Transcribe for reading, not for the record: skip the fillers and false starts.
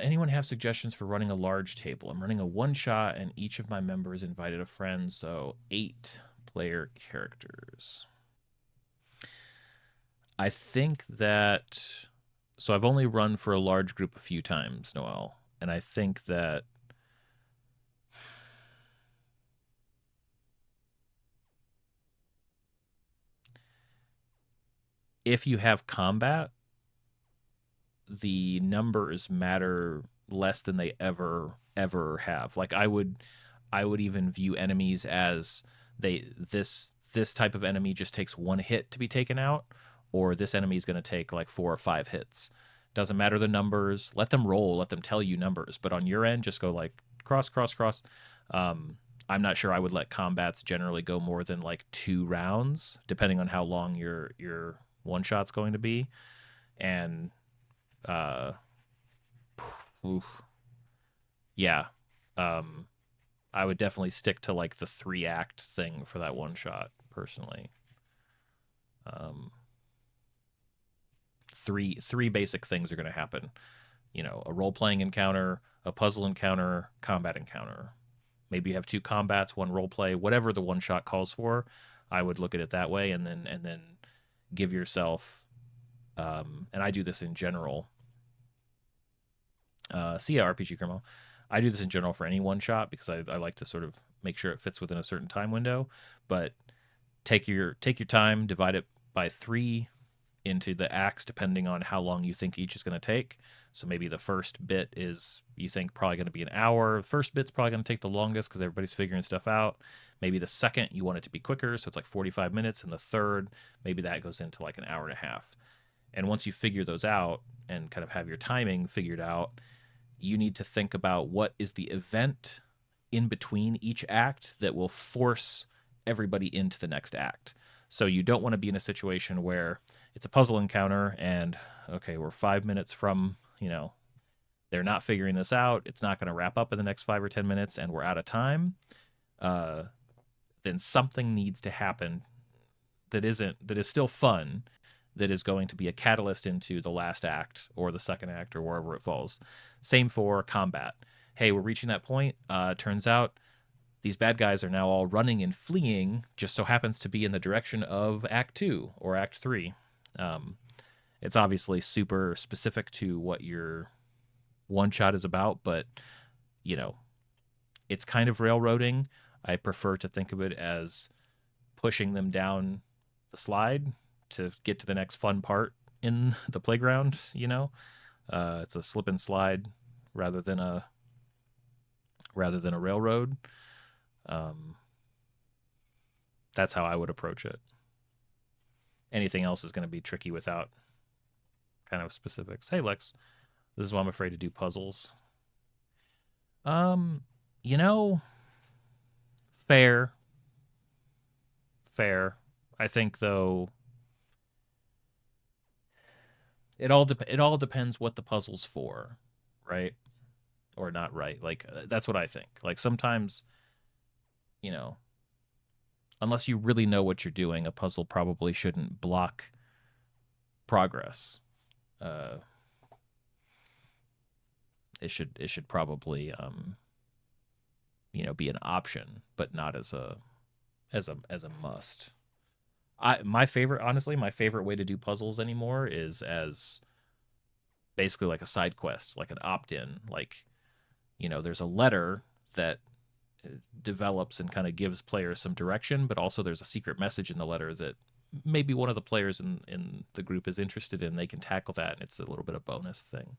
Anyone have suggestions for running a large table? I'm running a one shot, and each of my members invited a friend, so 8 player characters. I think that. So I've only run for a large group a few times, Noelle, and I think that if you have combat, the numbers matter less than they ever have. Like I would even view enemies as this type of enemy just takes one hit to be taken out, or this enemy is going to take like 4 or 5 hits. Doesn't matter the numbers. Let them roll. Let them tell you numbers. But on your end, just go like cross, cross, cross. Um, I'm not sure I would let combats generally go more than like 2 rounds, depending on how long your one shot's going to be. And uh, oof, yeah, um, I would definitely stick to like the 3 act thing for that one shot personally. Um, three basic things are going to happen. A role playing encounter, a puzzle encounter, combat encounter. Maybe you have 2 combats, 1 role play, whatever the one shot calls for. I would look at it that way, and then give yourself. And I do this in general. See ya, RPG Criminal. I do this in general for any one shot because I like to sort of make sure it fits within a certain time window. But take your time, divide it by 3 into the acts depending on how long you think each is going to take. So maybe the first bit is you think probably going to be an hour. The first bit's probably going to take the longest because everybody's figuring stuff out. Maybe the second you want it to be quicker, so it's like 45 minutes, and the third maybe that goes into like an hour and a half. And once you figure those out and kind of have your timing figured out, you need to think about what is the event in between each act that will force everybody into the next act. So you don't want to be in a situation where it's a puzzle encounter and okay, we're 5 minutes from, they're not figuring this out. It's not going to wrap up in the next 5 or 10 minutes and we're out of time. Uh, then something needs to happen that is still fun, that is going to be a catalyst into the last act or the second act or wherever it falls. Same for combat. Hey, we're reaching that point. Turns out these bad guys are now all running and fleeing, just so happens to be in the direction of Act 2 or Act 3. Um, it's obviously super specific to what your one shot is about, but, you know, it's kind of railroading. I prefer to think of it as pushing them down the slide to get to the next fun part in the playground. It's a slip and slide rather than a railroad. Um, that's how I would approach it. Anything else is going to be tricky without kind of specifics. Hey Lex, this is why I'm afraid to do puzzles. Um, you know, fair, fair. I think though it all depends what the puzzle's for, right? Or not right. Like that's what I think. Like sometimes, you know, unless you really know what you're doing, a puzzle probably shouldn't block progress. Uh, it should probably be an option, but not as a must. My favorite way to do puzzles anymore is as basically like a side quest, like an opt-in. Like, there's a letter that develops and kind of gives players some direction, but also there's a secret message in the letter that maybe one of the players in the group is interested in. They can tackle that, and it's a little bit of bonus thing.